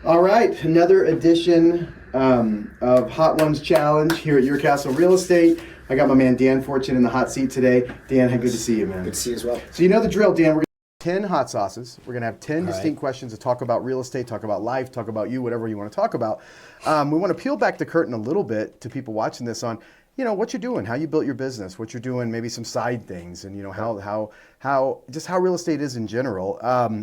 All right, another edition of Hot Ones Challenge here at Your Castle Real Estate. I got my man Dan Fortune in the hot seat today. Dan, good to see you, man. Good to see you as well. So you know the drill, Dan. We're going to have 10 hot sauces. We're going to have 10 All distinct right. questions to talk about real estate, talk about life, talk about you, whatever you want to talk about. We want to peel back the curtain a little bit to people watching this on, you know, what you're doing, how you built your business, what you're doing, maybe some side things, and you know how real estate is in general.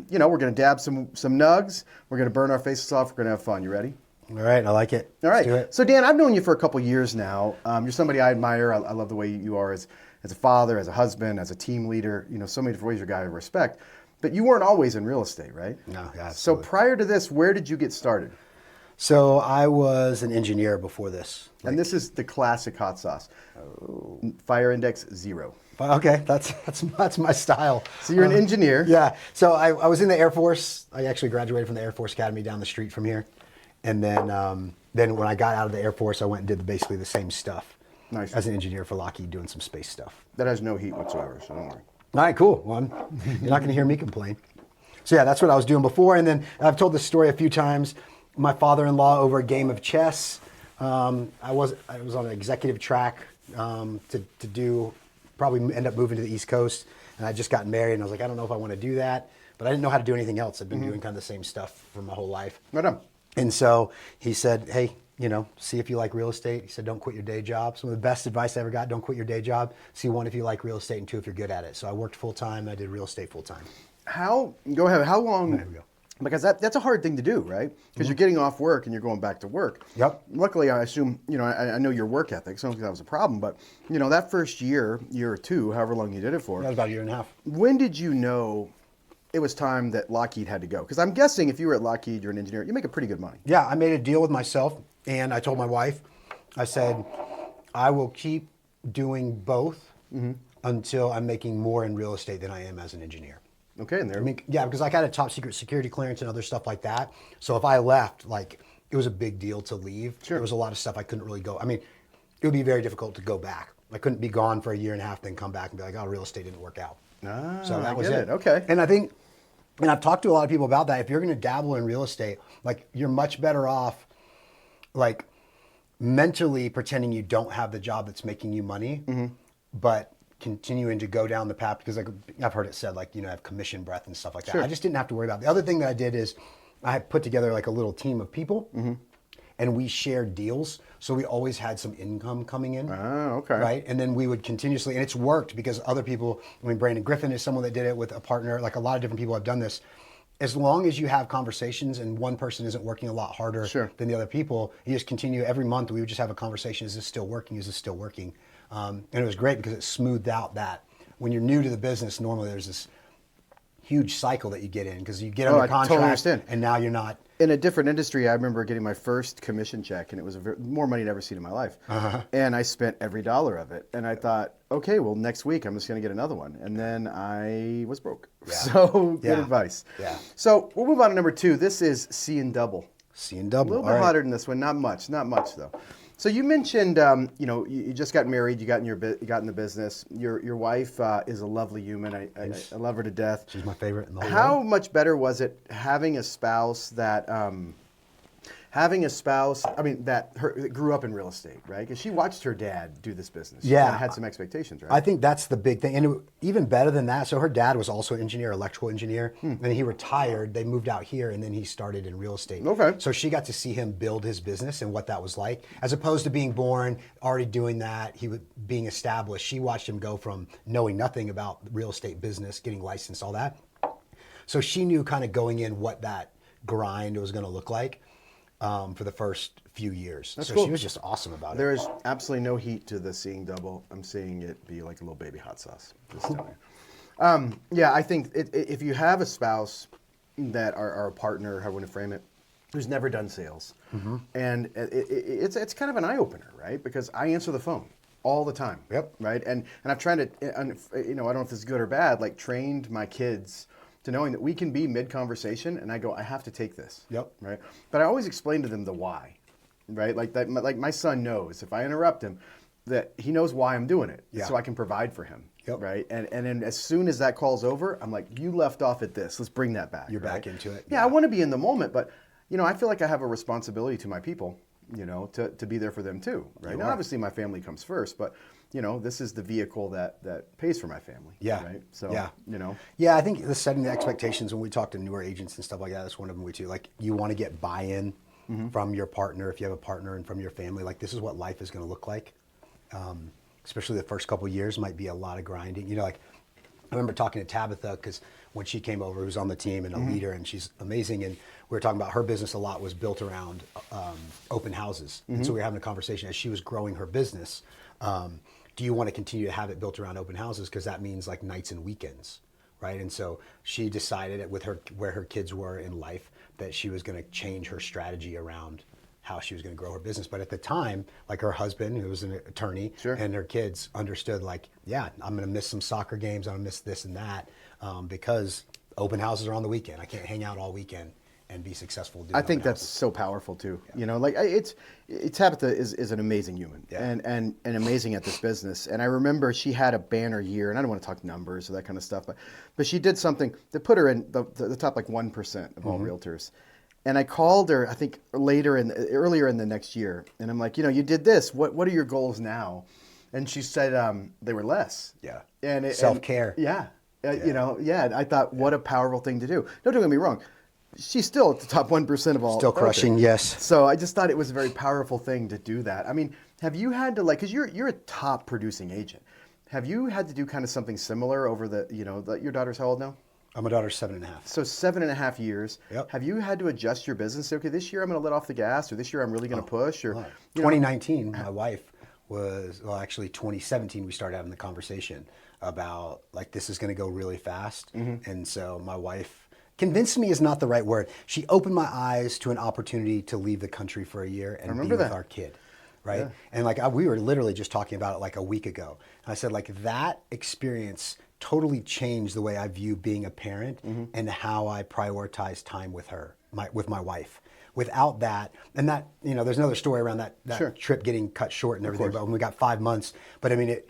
You know, we're going to dab some nugs. We're going to burn our faces off. We're going to have fun. You ready? All right, I like it. All right. Let's do it. So Dan, I've known you for a couple years now. You're somebody I admire. I love the way you are as a father, as a husband, as a team leader. You know, so many different ways you're a guy I respect. But you weren't always in real estate, right? No, yeah, So absolutely. prior to this, where did you get started? So I was an engineer before this. And this is the classic hot sauce. Fire index 0. Okay, that's my style. So you're an engineer. Yeah. So I was in the Air Force. I actually graduated from the Air Force Academy down the street from here. And then when I got out of the Air Force, I went and did basically the same stuff. Nice. As an engineer for Lockheed, doing some space stuff. That has no heat whatsoever, so don't worry. All right, cool. Well, you're not going to hear me complain. So yeah, that's what I was doing before. And then I've told this story a few times. My father-in-law over a game of chess. I was on an executive track to do, probably end up moving to the East Coast. And I just got married and I was like, I don't know if I want to do that. But I didn't know how to do anything else. I've been doing kind of the same stuff for my whole life. Right on. And so he said, hey, you know, see if you like real estate. He said, don't quit your day job. Some of the best advice I ever got, don't quit your day job. See, one, if you like real estate, and two, if you're good at it. So I worked full time and I did real estate full time. Go ahead, how long? There we go. Because that's a hard thing to do, right? Because you're getting off work and you're going back to work. Yep. Luckily, I assume, you know, I know your work ethic, so I don't think that was a problem, but, you know, that first year or two, however long you did it for, That was about a year and a half. when did you know it was time that Lockheed had to go? Because I'm guessing if you were at Lockheed, you're an engineer, you make a pretty good money. Yeah, I made a deal with myself and I told my wife, I said, I will keep doing both until I'm making more in real estate than I am as an engineer. Okay, and there. I mean, yeah, because I got a top secret security clearance and other stuff like that. So if I left, like, it was a big deal to leave. Sure. There was a lot of stuff I couldn't really go. I mean, it would be very difficult to go back. I couldn't be gone for a year and a half, then come back and be like, oh, real estate didn't work out. So that I was get it. Okay. And I think, and I've talked to a lot of people about that. If you're going to dabble in real estate, like, you're much better off, like, mentally pretending you don't have the job that's making you money, but continuing to go down the path, because I've heard it said, like, you know, I have commission breath and stuff like that. Sure. I just didn't have to worry about it. The other thing that I did is I had put together like a little team of people and we shared deals. So we always had some income coming in. Oh, okay. Right. And then we would continuously, and it's worked because other people, I mean, Brandon Griffin is someone that did it with a partner. Like, a lot of different people have done this. As long as you have conversations and one person isn't working a lot harder Sure. than the other people, you just continue every month. We would just have a conversation. Is this still working? Is this still working? And it was great because it smoothed out that when you're new to the business, normally there's this huge cycle that you get in because you get under I totally contract understand. and now you're not. In a different industry, I remember getting my first commission check, and it was more money I'd ever seen in my life. And I spent every dollar of it. And I thought, okay, well, next week I'm just going to get another one. And then I was broke. Yeah. So good Yeah. advice. Yeah. So we'll move on to number 2. This is C and double. Seeing A double. little bit All right. hotter than this one, not much though. So you mentioned, you know, you just got married, you got in the business. Your wife is a lovely human. I love her to death. She's my favorite in the whole How world. much better was it having a spouse that, that grew up in real estate, right? Because she watched her dad do this business. She Yeah. kinda had some expectations, right? I think that's the big thing. And even better than that, so her dad was also an engineer, electrical engineer. And he retired. They moved out here and then he started in real estate. Okay. So she got to see him build his business and what that was like. As opposed to being born, already doing that, being established. She watched him go from knowing nothing about real estate business, getting licensed, all that. So she knew kind of going in what that grind was going to look like for the first few years. So cool. she was just awesome about it. There is absolutely no heat to the seeing double. I'm seeing it be like a little baby hot sauce. Just telling you. Yeah, I think if you have a spouse that are a partner, how I want to frame it, who's never done sales, and it's kind of an eye opener, right? Because I answer the phone all the time. Yep. Right, and I've tried to, you know, I don't know if this is good or bad, like trained my kids to knowing that we can be mid-conversation and I go, I have to take this. Yep. Right? But I always explain to them the why, right? Like that, like my son knows if I interrupt him, that he knows why I'm doing it, Yeah. so I can provide for him. Yep. Right? And then as soon as that call's over, I'm like, you left off at this. Let's bring that back. You're right? back into it. Yeah, I want to be in the moment, but I feel like I have a responsibility to my people, to be there for them too, right? Now, obviously my family comes first, but this is the vehicle that pays for my family. Yeah. Right. So, yeah. Yeah, I think the setting the expectations when we talk to newer agents and stuff like that, that's one of them we too. Like you want to get buy-in from your partner, if you have a partner, and from your family. Like this is what life is going to look like. Especially the first couple of years might be a lot of grinding. Like I remember talking to Tabitha because when she came over, who's on the team and a leader, and she's amazing. And we were talking about her business a lot was built around open houses. And so we were having a conversation as she was growing her business. Do you want to continue to have it built around open houses? Because that means like nights and weekends, right? And so she decided with where her kids were in life that she was going to change her strategy around how she was going to grow her business. But at the time, like her husband, who was an attorney, and her kids understood like, yeah, I'm going to miss some soccer games. I'm going to miss this and that because open houses are on the weekend. I can't hang out all weekend and be successful doing I think open that's houses. so powerful too. Like it's Tabitha is an amazing human and amazing at this business. And I remember she had a banner year, and I don't want to talk numbers or that kind of stuff, but she did something that put her in the top like 1% of all realtors. And I called her, I think earlier in the next year, and I'm like, you did this. What are your goals now? And she said they were less. Yeah. And Self-care. I thought what a powerful thing to do. Don't get me wrong. She's still at the top 1% of all. Still crushing, yes. So I just thought it was a very powerful thing to do that. I mean, have you had to because you're a top producing agent. Have you had to do kind of something similar over your daughter's how old now? My daughter's 7.5. So 7.5 years. Yep. Have you had to adjust your business? Say, okay, this year I'm going to let off the gas, or this year I'm really going to push, or 2019, my wife was actually 2017. We started having the conversation about like this is going to go really fast, and so my wife convinced me is not the right word. She opened my eyes to an opportunity to leave the country for a year and be with our kid. Right. Yeah. And like we were literally just talking about it like a week ago. And I said like that experience totally changed the way I view being a parent and how I prioritize time with her, with my wife. Without that, and that, there's another story around that trip getting cut short and everything, but when we got 5 months, but I mean, it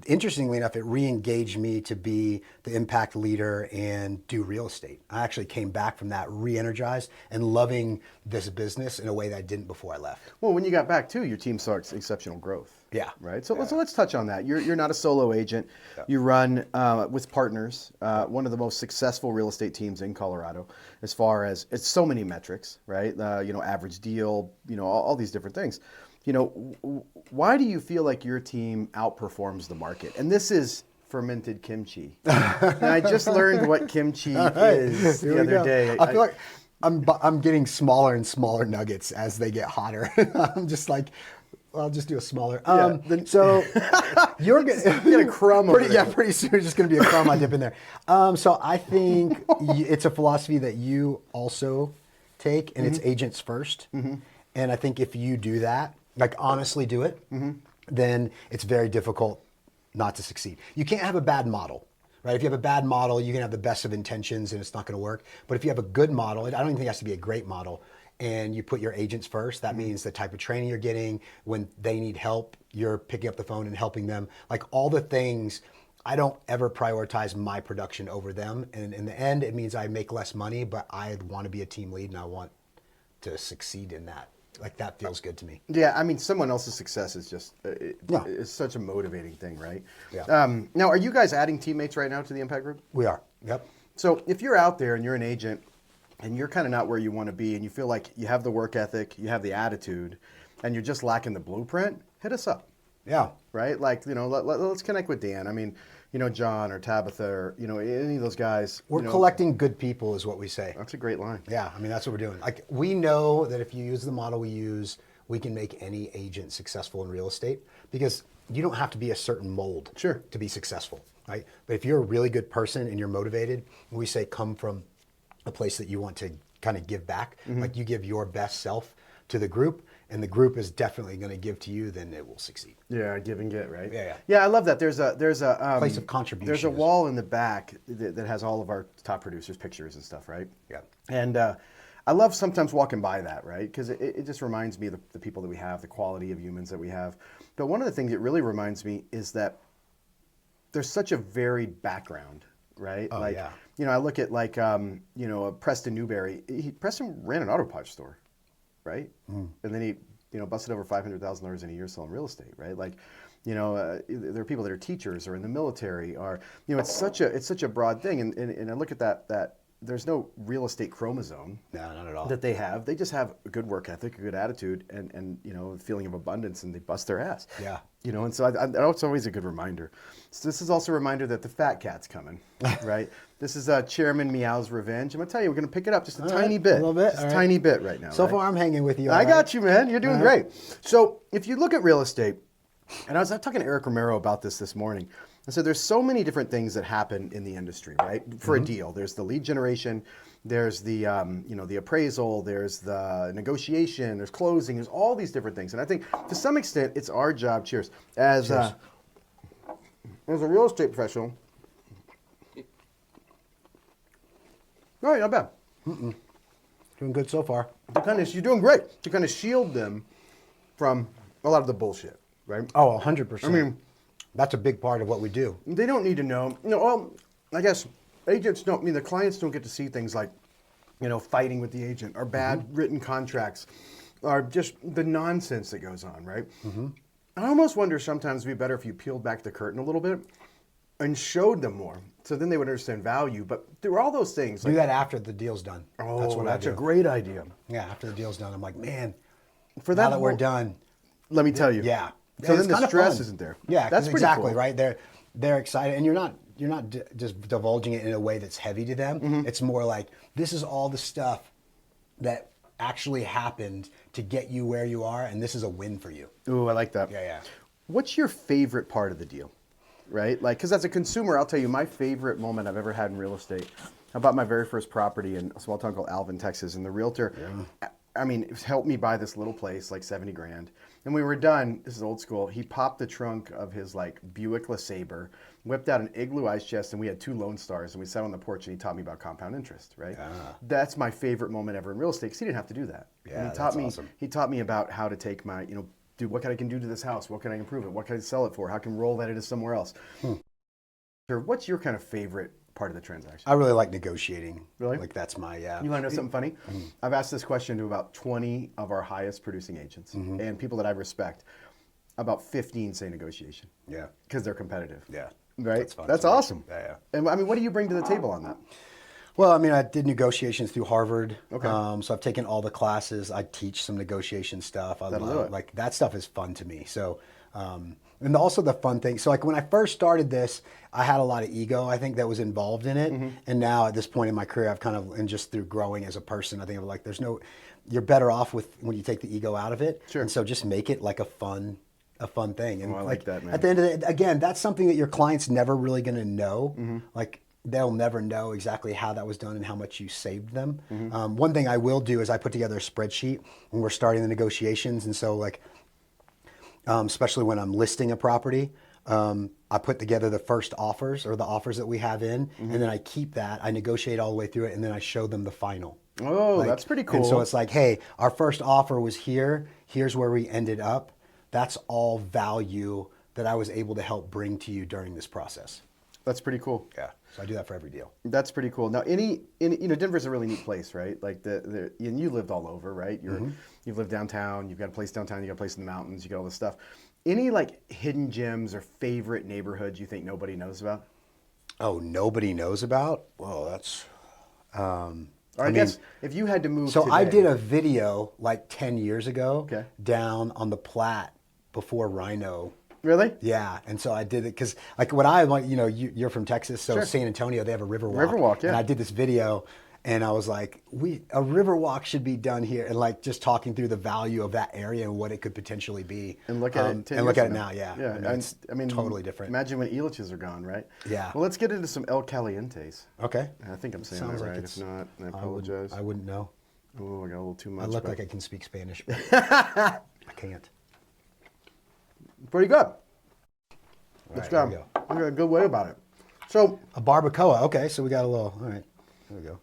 interestingly enough, it re-engaged me to be the impact leader and do real estate. I actually came back from that re-energized and loving this business in a way that I didn't before I left. Well, when you got back too, your team saw exceptional growth. Yeah. Right. So let's touch on that. You're not a solo agent. Yeah. You run with partners, one of the most successful real estate teams in Colorado, as far as it's so many metrics, right? Average deal, all these different things. Why do you feel like your team outperforms the market? And this is fermented kimchi. And I just learned what kimchi is the other day. I feel like I'm getting smaller and smaller nuggets as they get hotter. I'm just like, I'll just do a smaller. So you're going to get a crumb over there. Yeah, pretty soon it's just going to be a crumb I dip in there. So I think it's a philosophy that you also take, and it's agents first. And I think if you do that, like honestly do it, then it's very difficult not to succeed. You can't have a bad model. Right? If you have a bad model, you can have the best of intentions and it's not going to work. But if you have a good model, I don't even think it has to be a great model, and you put your agents first, that means the type of training you're getting, when they need help, you're picking up the phone and helping them. Like all the things, I don't ever prioritize my production over them. And in the end, it means I make less money, but I want to be a team lead and I want to succeed in that. Like that feels good to me. Yeah, I mean, someone else's success is just it's such a motivating thing, right? Yeah. Now, are you guys adding teammates right now to the Impact Group? We are. Yep. So if you're out there and you're an agent and you're kind of not where you want to be, and you feel like you have the work ethic, you have the attitude, and you're just lacking the blueprint, hit us up. Yeah. Right? Like, let's connect with Dan. I mean, John or Tabitha or, any of those guys. We're collecting good people is what we say. That's a great line. Yeah, I mean, that's what we're doing. Like, we know that if you use the model we use, we can make any agent successful in real estate, because you don't have to be a certain mold to be successful, right? But if you're a really good person and you're motivated, we say come from a place that you want to kind of give back, like you give your best self to the group, and the group is definitely going to give to you, then it will succeed. Yeah, give and get, right? Yeah. Yeah, I love that. There's a place of contribution. There's a wall in the back that has all of our top producers' pictures and stuff, right? Yeah. And I love sometimes walking by that, right? Because it just reminds me of the people that we have, the quality of humans that we have. But one of the things it really reminds me is that there's such a varied background right? Oh, like, yeah. I look at like, Preston Newberry. Preston ran an auto parts store, right? And then he, busted over $500,000 in a year selling real estate, right? Like, there are people that are teachers or in the military, or it's such a broad thing. And I look at that there's no real estate chromosome. No, not at all. That they have. They just have a good work ethic, a good attitude, and a feeling of abundance, and they bust their ass. Yeah. And so it's always a good reminder. So this is also a reminder that the fat cat's coming, right? This is Chairman Meow's revenge. I'm gonna tell you, we're gonna pick it up just a tiny bit, a little bit, just a tiny bit right now. So right? far, I'm hanging with you. I got you, man. You're doing great. So if you look at real estate, and I was talking to Eric Romero about this morning. I said there's so many different things that happen in the industry, right? For a deal, there's the lead generation, there's the the appraisal, there's the negotiation, there's closing, there's all these different things. And I think to some extent, it's our job. Cheers. As a real estate professional. All right, not bad. Doing good so far. You're doing great. To kind of shield them from a lot of the bullshit, right? Oh, 100%. I mean, that's a big part of what we do. they don't need to know. Well, I guess agents don't. The clients don't get to see things like, fighting with the agent or bad written contracts, or just the nonsense that goes on, right? I almost wonder sometimes it'd be better if you peeled back the curtain a little bit and showed them more, so then they would understand value. But through all those things, Do that after the deal's done. oh, that's a great idea. Yeah, after the deal's done, I'm like, man, For now that that we're whole- done. Let me tell you. Yeah. So It's then the kinda stress fun. isn't there. Yeah, that's pretty exactly cool. right. They're excited, and you're not just divulging it in a way that's heavy to them. It's more like, this is all the stuff that actually happened to get you where you are, and this is a win for you. Ooh, I like that. Yeah. What's your favorite part of the deal? Right? Like, because as a consumer, I'll tell you my favorite moment I've ever had in real estate. I bought my very first property in a small town called Alvin, Texas, and the realtor, helped me buy this little place, like 70 grand. And we were done. This is old school. He popped the trunk of his like Buick LeSabre, whipped out an Igloo ice chest, and we had 2 Lone Stars, and we sat on the porch, and he taught me about compound interest. Right? That's my favorite moment ever in real estate because he didn't have to do that. Yeah, and that's awesome. He taught me about how to take my, dude, what can I do to this house? What can I improve it? What can I sell it for? How can I roll that into somewhere else? What's your kind of favorite part of the transaction? I really like negotiating. Really? Like that's my You want to know something funny? I've asked this question to about 20 of our highest producing agents and people that I respect. About 15 say negotiation. Yeah. Because they're competitive. Yeah. Right? That's fun. That's awesome. Yeah. And what do you bring to the table on that? Well, I did negotiations through Harvard. Okay. So I've taken all the classes. I teach some negotiation stuff. That'll do it. Like that stuff is fun to me. So, and also the fun thing. So like when I first started this, I had a lot of ego, I think, that was involved in it. And now at this point in my career, I've kind of, and just through growing as a person, I think of like, you're better off when you take the ego out of it. Sure. And so just make it like a fun thing. And I like that, man. At the end of the day, again, that's something that your client's never really going to know. Like they'll never know exactly how that was done and how much you saved them. One thing I will do is I put together a spreadsheet when we're starting the negotiations. And so like, especially when I'm listing a property, I put together the first offers or the offers that we have in, and then I keep that. I negotiate all the way through it, and then I show them the final. Oh, that's pretty cool. And so it's like, hey, our first offer was here. Here's where we ended up. That's all value that I was able to help bring to you during this process. That's pretty cool. Yeah. So I do that for every deal. That's That's pretty cool. Now, Denver's a really neat place, right? Like and you lived all over, right? You've lived downtown. You've got a place downtown. You got a place in the mountains. You got all this stuff. Any like hidden gems or favorite neighborhoods you think nobody knows about? Oh, nobody knows about? Whoa, that's. Or I guess if you had to move. So today, I did a video like 10 years ago Okay. down on the Platte before Rhino. Really? Yeah, and so I did it because like what I like, you're from Texas, so Sure. San Antonio, they have a river walk. Riverwalk, yeah. And I did this video, and I was like, a river walk should be done here, and like just talking through the value of that area and what it could potentially be. And look at it. 10 and look years at it from now, yeah. Yeah, It's totally different. Imagine when Elitches are gone, right? Yeah. Well, let's get into some El Calientes. Okay. I think I'm saying Sounds that like right. it's- If not, I apologize. I wouldn't know. Oh, I got a little too much. I look but like I can speak Spanish, but I can't. pretty good. All It's right, here got we go. a good way about it. So, A barbacoa. Okay, so we got a little. All right, there we go.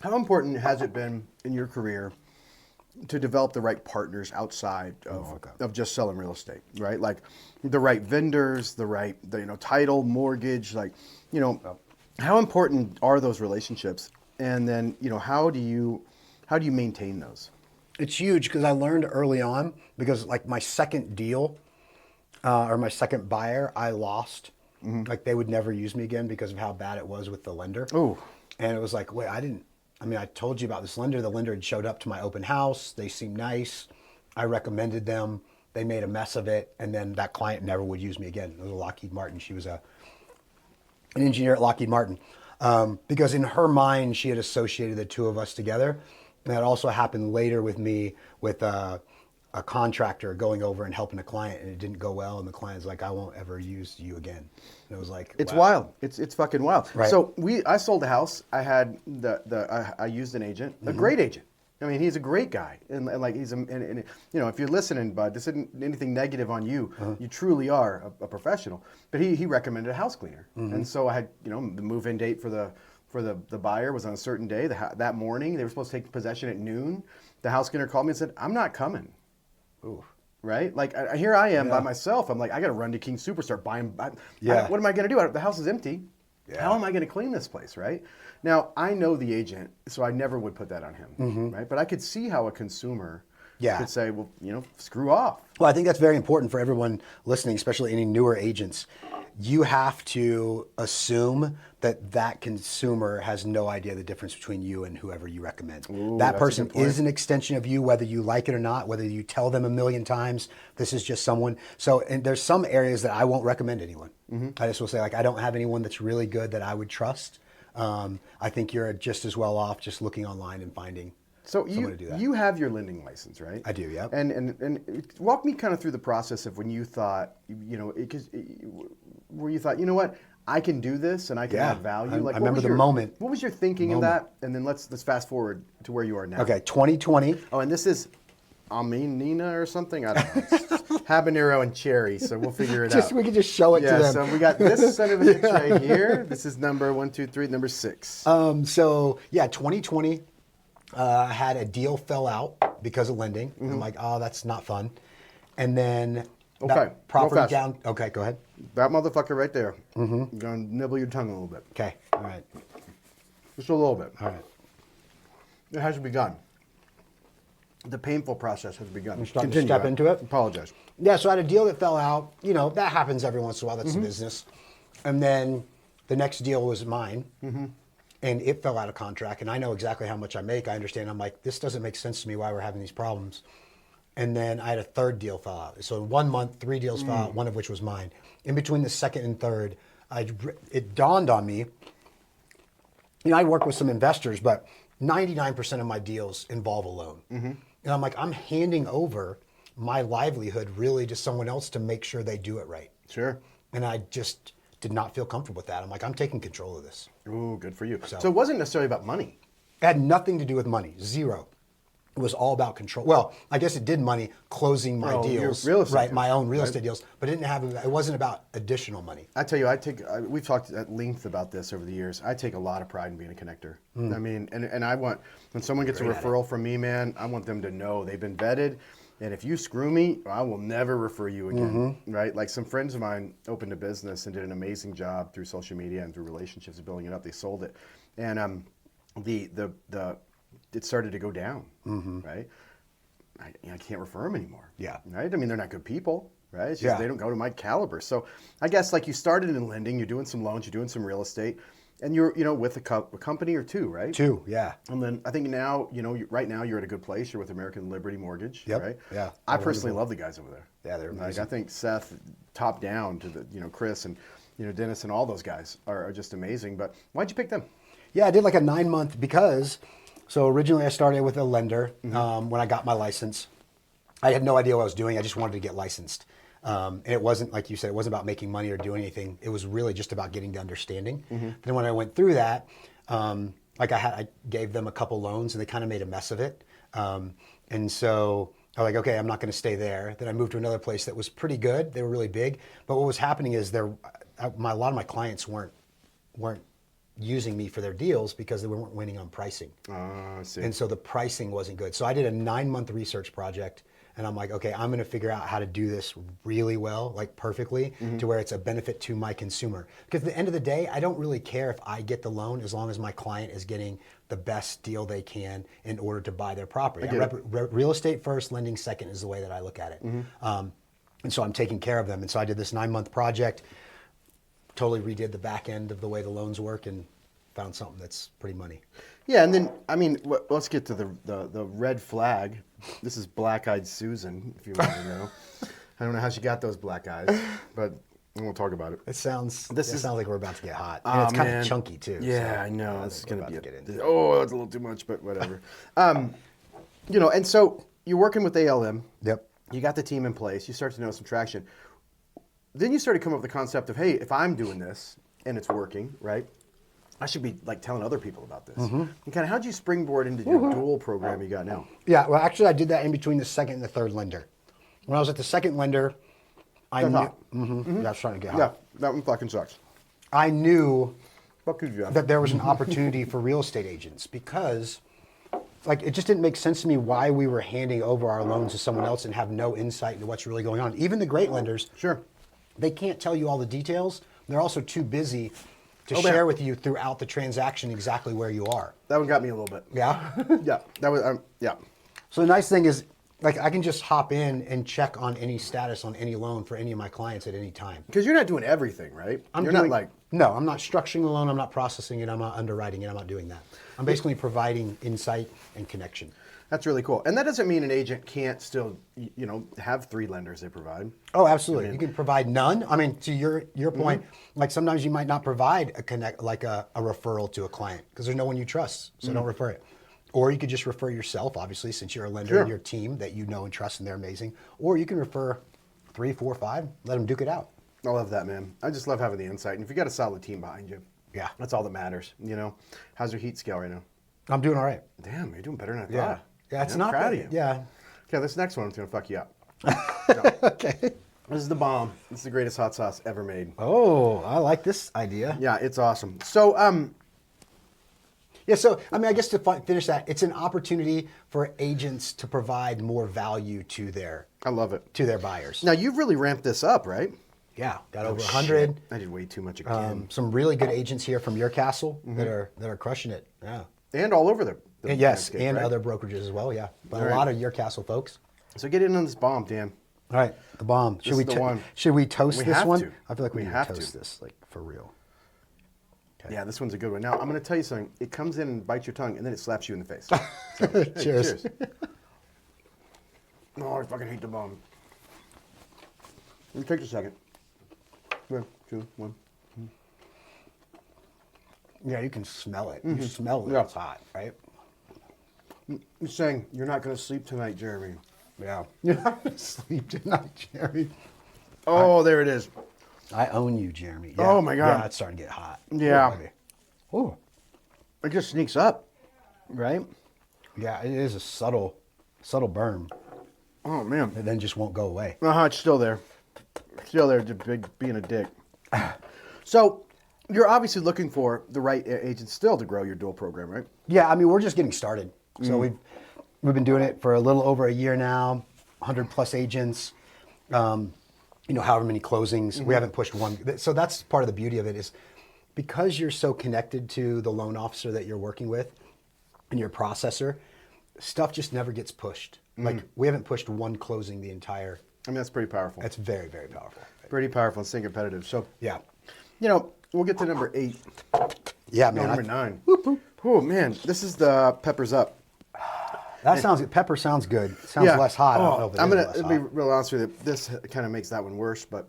how important has it been in your career to develop the right partners outside of just selling real estate, right? Like the right vendors, title, mortgage, how important are those relationships? And then, how do you maintain those? It's huge because I learned early on because like my second deal or my second buyer, I lost. Like they would never use me again because of how bad it was with the lender. Oh, And it was like, wait, I told you about this lender. The lender had showed up to my open house. They seemed nice. I recommended them. They made a mess of it. And then that client never would use me again. It was a Lockheed Martin. She was an engineer at Lockheed Martin. Because in her mind, she had associated the two of us together. And that also happened later with me with a contractor going over and helping a client, and it didn't go well. And the client's like, I won't ever use you again. And it was like, it's wow. wild. It's fucking wild. Right. So I sold a house. I had I used an agent, a great agent. I mean, he's a great guy, and like if you're listening, bud, this isn't anything negative on you. You truly are a professional. But he recommended a house cleaner, and so I had the move-in date for the buyer was on a certain day. That morning they were supposed to take possession at noon. The house cleaner called me and said, "I'm not coming." Ooh. Right? Like, here I am by myself. I'm like, I got to run to King Superstore, buy him. What am I going to do? The house is empty. Yeah. How am I going to clean this place, right? Now, I know the agent, so I never would put that on him, right? But I could see how a consumer could say, well, screw off. Well, I think that's very important for everyone listening, especially any newer agents. You have to assume that consumer has no idea the difference between you and whoever you recommend. Ooh, that person is an extension of you, whether you like it or not, whether you tell them a million times, this is just someone. So, and there's some areas that I won't recommend anyone. I just will say, like, I don't have anyone that's really good that I would trust. I think you're just as well off just looking online and finding someone to do that. You have your lending license, right? I do, yeah. And walk me kind of through the process of when you thought, where you thought, you know what, I can do this and I can add value. I remember the moment. What was your thinking in that? And then let's fast forward to where you are now. Okay, 2020. Oh, and this is Aminina or something? I don't know. It's habanero and cherry, so we'll figure it out. We can just show it to them. So we got this son of a bitch right here. This is number 6. 2020. I had a deal fell out because of lending. I'm like, oh, that's not fun. And then that property down. Okay, go ahead. That motherfucker right there. You're going to nibble your tongue a little bit. Okay, all right. Just a little bit. All right. It has begun. The painful process has begun. I'm starting to step into it. Apologize. Yeah, so I had a deal that fell out. That happens every once in a while. That's the business. And then the next deal was mine. And it fell out of contract. And I know exactly how much I make. I understand. I'm like, this doesn't make sense to me why we're having these problems. And then I had a third deal fall out. So in 1 month, 3 deals fell out, one of which was mine. In between the second and third, it dawned on me, I work with some investors, but 99% of my deals involve a loan. And I'm like, I'm handing over my livelihood really to someone else to make sure they do it right. Sure. And I just did not feel comfortable with that. I'm like, I'm taking control of this. Ooh, good for you. So it wasn't necessarily about money. It had nothing to do with money, zero. It was all about control. Well, I guess it did money closing my deals, real estate right? deals, My own real estate deals, but it wasn't about additional money. I tell you, we've talked at length about this over the years. I take a lot of pride in being a connector. I mean, and I want, when someone gets a referral from me, man, I want them to know they've been vetted. And if you screw me, I will never refer you again, right? Like some friends of mine opened a business and did an amazing job through social media and through relationships of building it up. They sold it, and it started to go down, right? I can't refer them anymore. Yeah. Right? I mean, they're not good people, right? It's just they don't go to my caliber. So I guess like you started in lending, you're doing some loans, you're doing some real estate, and you're with a company or two, right? 2, yeah. And then I think now, right now you're at a good place. You're with American Liberty Mortgage, right? Yeah. I personally love the guys over there. Yeah, they're amazing. Like I think Seth, top down to the Chris and Dennis and all those guys are just amazing. But why'd you pick them? Yeah, I did like a 9-month because, so originally I started with a lender when I got my license. I had no idea what I was doing. I just wanted to get licensed. And it wasn't, like you said, it wasn't about making money or doing anything. It was really just about getting the understanding. Then when I went through that, I gave them a couple loans and they kind of made a mess of it. And so I was like, okay, I'm not going to stay there. Then I moved to another place that was pretty good. They were really big. But what was happening is a lot of my clients weren't using me for their deals because they weren't winning on pricing. I see. And so the pricing wasn't good. So I did a 9-month research project, and I'm like, okay, I'm going to figure out how to do this really well, like perfectly, to where it's a benefit to my consumer. Because at the end of the day, I don't really care if I get the loan as long as my client is getting the best deal they can in order to buy their property. Real estate first, lending second is the way that I look at it. And so I'm taking care of them. And so I did this 9-month project, totally redid the back end of the way the loans work, and found something that's pretty money. Yeah, and then, I mean, let's get to the red flag. This is Black-Eyed Susan, if you want to know. I don't know how she got those black eyes, but we won't talk about it. It sounds like we're about to get hot. Oh, And it's kind man. of chunky, too. Yeah, so I know. This is going to be get into that's a little too much, but whatever. You know, and so you're working with ALM. Yep. You got the team in place. You start to know some traction. Then you started to come up with the concept of, hey, if I'm doing this and it's working, right, I should be like telling other people about this. And kind of how'd you springboard into your dual program you got now? Yeah, well, actually, I did that in between the second and the third lender. When I was at the second lender, I knew. Yeah, I was trying to get hot. Yeah, that one fucking sucks. I knew Fuck you, Jeff. that there was an opportunity for real estate agents because, like, it just didn't make sense to me why we were handing over our loans to someone else and have no insight into what's really going on. Even the great lenders, Sure. they can't tell you all the details. They're also too busy to share with you throughout the transaction exactly where you are. That one got me a little bit. Yeah. Yeah, that was, yeah. So the nice thing is, like, I can just hop in and check on any status on any loan for any of my clients at any time. Because you're not doing everything, right? You're not like, No, I'm not structuring the loan. I'm not processing it. I'm not underwriting it. I'm not doing that. I'm basically providing insight and connection. that's really cool. And that doesn't mean an agent can't still, you know, have 3 lenders they provide. Oh, absolutely. You can provide none. I mean, to your point, like sometimes you might not provide a referral to a client because there's no one you trust, so don't refer it. Or you could just refer yourself, obviously, since you're a lender and your team that you know and trust and they're amazing. Or you can refer 3, 4, 5, let them duke it out. I love that, man. I just love having the insight. And if you got a solid team behind you, Yeah. that's all that matters, you know? How's your heat scale right now? I'm doing all right. Damn, you're doing better than I Yeah. thought. Yeah, it's I'm not proud bad. of you. Yeah. Okay, this next one is going to fuck you up. Okay. This is the bomb. This is the greatest hot sauce ever made. Oh, I like this idea. Yeah, it's awesome. So, Yeah, so I mean, I guess to finish that, it's an opportunity for agents to provide more value to their I love it. buyers. Now, you've really ramped this up, right? Yeah, got over 100. Shit. I did way too much again. Some really good agents here from your castle that are crushing it. Yeah. And all over the And yes, landscape, and right? other brokerages as well. Yeah, but All a right. lot of your castle folks. So get in on this bomb, Dan. All right, the bomb. This is the one. Should we toast We this have one? to. I feel like we We need have to toast to. this, like for real. Yeah, this one's a good one. Now, I'm going to tell you something. It comes in and bites your tongue, and then it slaps you in the face. So, hey, Cheers. Oh, I fucking hate the bomb. Let me take a second. 3, 2, 1. Yeah, you can smell it. You smell it. Yeah. It's hot, right? You're saying you're not going to sleep tonight, Jeremy. Yeah. You're not gonna sleep tonight, Jeremy. Oh, there it is. I own you, Jeremy. Oh, my God. Yeah, it's starting to get hot. Yeah. Oh, It just sneaks up, right? yeah, it is a subtle burn. Oh, man. It then just won't go away. It's still there. Still there, just being a dick. So, you're obviously looking for the right agent still to grow your dual program, right? Yeah, I mean, we're just getting started. So we've been doing it for a little over a year now, 100 plus agents, however many closings. We haven't pushed one. So that's part of the beauty of it is because you're so connected to the loan officer that you're working with and your processor, stuff just never gets pushed. Like we haven't pushed one closing the entire. I mean, that's pretty powerful. That's very, very powerful. Pretty powerful and staying competitive. So, Yeah. We'll get to number 8. Yeah, No, man. number 9. Oh, man. This is the Peppers Up. That sounds good. Pepper sounds good. Sounds less hot. I don't know if it I'm is going less to hot. be real honest with you. This kind of makes that one worse, but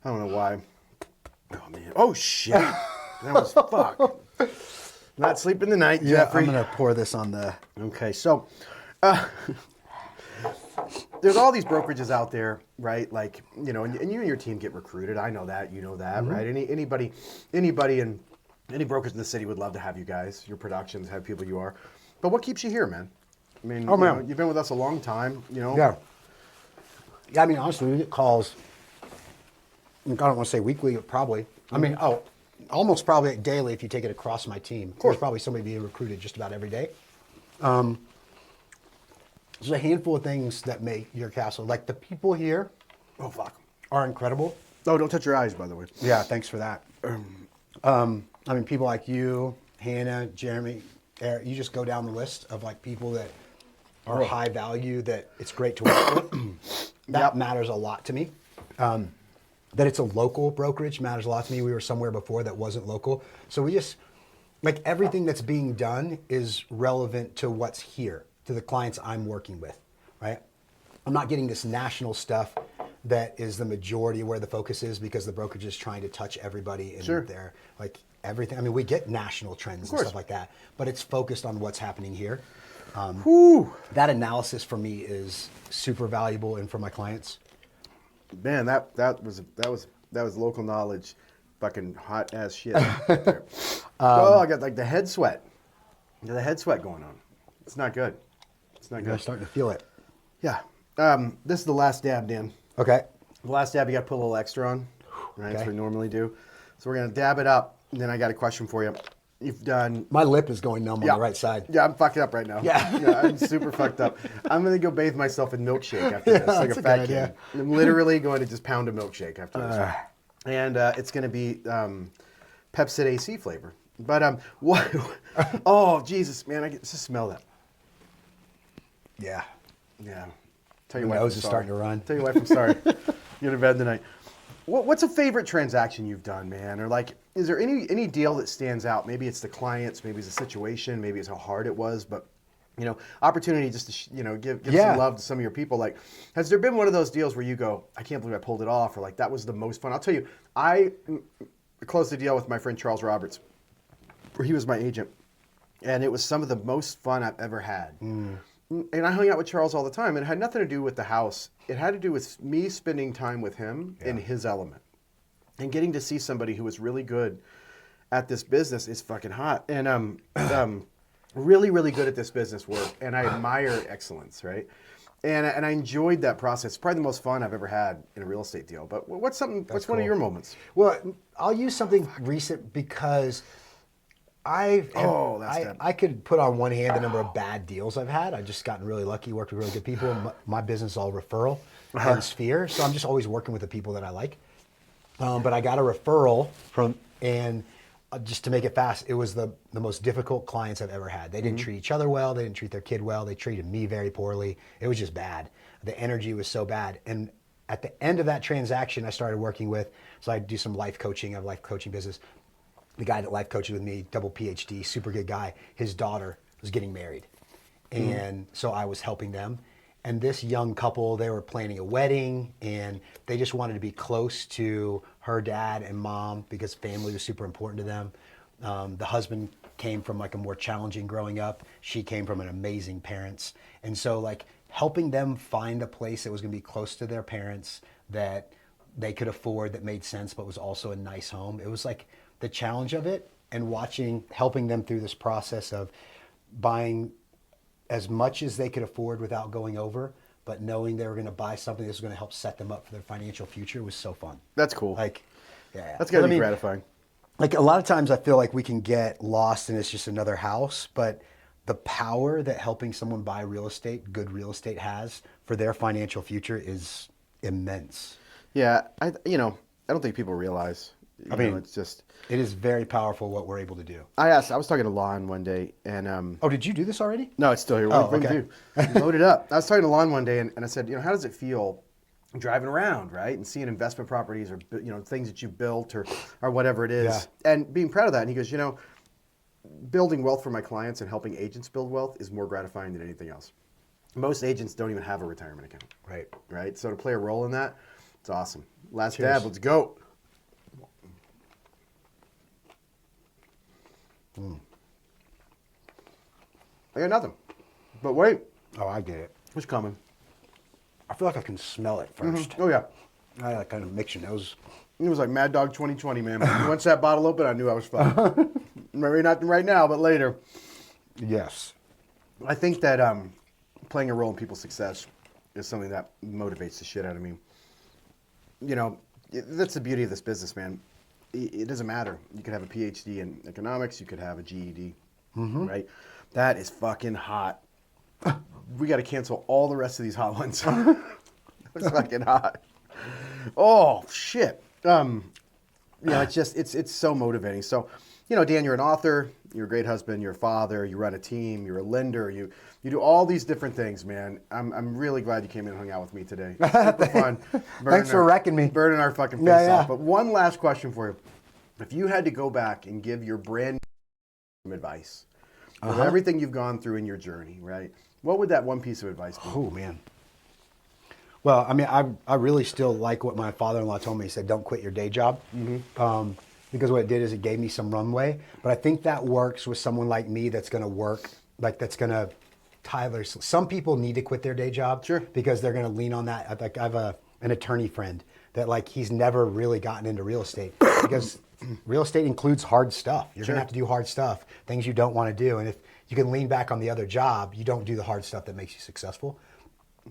I don't know why. Oh, man. Oh, shit. That was fuck. Not sleeping tonight, Yeah, Jeffrey. I'm going to pour this on the... Okay, so there's all these brokerages out there, right? Like, and you and your team get recruited. I know that, you know that, right? Anybody in any brokers in the city would love to have you guys, your productions, have people you are. But what keeps you here, man? I mean, you've been with us a long time, Yeah. Yeah, I mean, honestly, we get calls, I don't want to say weekly, but probably. I mean, almost probably daily if you take it across my team. There's probably somebody being recruited just about every day. There's a handful of things that make your castle. Like the people here Oh, fuck. are incredible. Oh, don't touch your eyes, by the way. Yeah, thanks for that. I mean, people like you, Hannah, Jeremy, Eric, you just go down the list of like people that are high value that it's great to work with. That matters a lot to me. That it's a local brokerage matters a lot to me. We were somewhere before that wasn't local. So we just, like everything that's being done is relevant to what's here, to the clients I'm working with, right? I'm not getting this national stuff that is the majority of where the focus is because the brokerage is trying to touch everybody in their, like everything. I mean, we get national trends and stuff like that, but it's focused on what's happening here. That analysis for me is super valuable and for my clients. Man, that was local knowledge, fucking hot ass shit. Right there. I got like the head sweat. I got the head sweat going on. It's not good. It's not good. I'm starting to feel it. Yeah. This is the last dab, Dan. Okay. The last dab, you got to put a little extra on. Right, that's Okay. what we normally do. So we're gonna dab it up, and then I got a question for you. You've done. My lip is going numb on the right side. Yeah, I'm fucked up right now. Yeah. I'm super fucked up. I'm gonna go bathe myself in milkshake after this, like a That's a fat good kid. idea. I'm literally going to just pound a milkshake after this, and it's gonna be Pepsid AC flavor. But what? Oh Jesus, man! I get just smell that. Yeah. Yeah. Tell your My wife nose I'm is sorry. starting to run. Tell your wife I'm sorry. Get to bed tonight. What's a favorite transaction you've done, man? Or like, is there any deal that stands out? Maybe it's the clients, maybe it's the situation, maybe it's how hard it was, but opportunity just to give some love to some of your people. Like, has there been one of those deals where you go, I can't believe I pulled it off, or like that was the most fun? I'll tell you, I closed a deal with my friend Charles Roberts, where he was my agent, and it was some of the most fun I've ever had. And I hung out with Charles all the time, and it had nothing to do with the house. It had to do with me spending time with him in his element. And getting to see somebody who was really good at this business is fucking hot. And really, really good at this business work. And I admire excellence, right? And I enjoyed that process. Probably the most fun I've ever had in a real estate deal. But what's one of your moments? Well, I'll use something recent because I could put on one hand the number of bad deals I've had. I've just gotten really lucky, worked with really good people. My business is all referral and sphere, so I'm just always working with the people that I like. But I got a referral from, and just to make it fast, it was the most difficult clients I've ever had. They didn't treat each other well. They didn't treat their kid well. They treated me very poorly. It was just bad. The energy was so bad. And at the end of that transaction, I started working with, so I do some life coaching. I have a life coaching business. The guy that life coaches with me, double PhD, super good guy, his daughter was getting married. And so I was helping them. And this young couple, they were planning a wedding and they just wanted to be close to her dad and mom because family was super important to them. The husband came from like a more challenging growing up. She came from an amazing parents. And so like helping them find a place that was gonna be close to their parents that they could afford, that made sense, but was also a nice home. It was like the challenge of it and helping them through this process of buying as much as they could afford without going over, but knowing they were going to buy something that was going to help set them up for their financial future was so fun. That's cool. Like, yeah. That's got to be gratifying. Like a lot of times I feel like we can get lost and it's just another house, but the power that helping someone buy real estate, good real estate has for their financial future is immense. Yeah, I don't think people realize. It's just. It is very powerful what we're able to do. I was talking to Lon one day, and Oh, did you do this already? no, it's still here. Okay. Load it up. I was talking to Lon one day, and I said, how does it feel driving around, right, and seeing investment properties or things that you built or whatever it is, and being proud of that? And he goes, building wealth for my clients and helping agents build wealth is more gratifying than anything else. Most agents don't even have a retirement account. Right. So to play a role in that, it's awesome. Last dab, let's go. I got nothing. But wait. Oh, I get it. What's coming? I feel like I can smell it 1st. Oh, yeah. I like kind of mix your nose. It was like Mad Dog 2020, man. Once that bottle opened, I knew I was fine. Maybe not right now, but later. Yes. I think that playing a role in people's success is something that motivates the shit out of me. That's the beauty of this business, man. it doesn't matter. You could have a PhD in economics. You could have a GED, right? That is fucking hot. We got to cancel all the rest of these hot ones. It's fucking hot. Oh, shit. It's so motivating. So, Dan, you're an author, you're a great husband, you're a father, you run a team, you're a lender, you do all these different things, man. I'm really glad you came in and hung out with me today. Super fun. Thanks for wrecking me. Burning our fucking face off. But one last question for you. If you had to go back and give your brand new advice with everything you've gone through in your journey, right? What would that one piece of advice be? Oh, man. Well, I mean, I really still like what my father-in-law told me. He said, don't quit your day job. Because what it did is it gave me some runway. But I think that works with someone like me that's going to work, like that's going to Tyler. Some people need to quit their day job because they're going to lean on that. Like I have an attorney friend that like he's never really gotten into real estate because real estate includes hard stuff. You're going to have to do hard stuff, things you don't want to do. And if you can lean back on the other job, you don't do the hard stuff that makes you successful.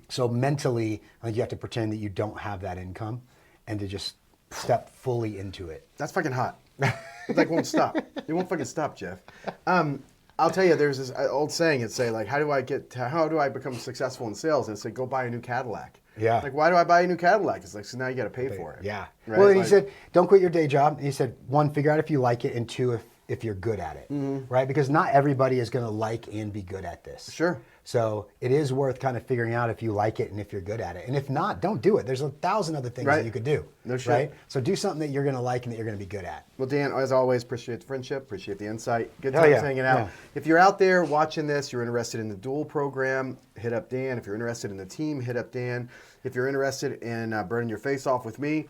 So mentally, like you have to pretend that you don't have that income and to just step fully into it. That's fucking hot. It like won't stop. It won't fucking stop, Jeff. I'll tell you, there's this old saying. It say like, how do I become successful in sales? And it said, go buy a new Cadillac. Yeah. Like, why do I buy a new Cadillac? It's like, so now you got to pay for it. Yeah. Right? Well, and he said, don't quit your day job. And he said, one, figure out if you like it, and two, if you're good at it, right? Because not everybody is going to like and be good at this. Sure. So it is worth kind of figuring out if you like it and if you're good at it. And if not, don't do it. There's 1,000 other things that you could do. No shit. Right? So do something that you're going to like and that you're going to be good at. Well, Dan, as always, appreciate the friendship, appreciate the insight. Good times hanging out. Yeah. If you're out there watching this, you're interested in the dual program, hit up Dan. If you're interested in the team, hit up Dan. If you're interested in burning your face off with me,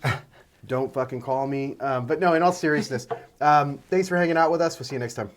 don't fucking call me. But no, in all seriousness, thanks for hanging out with us. We'll see you next time.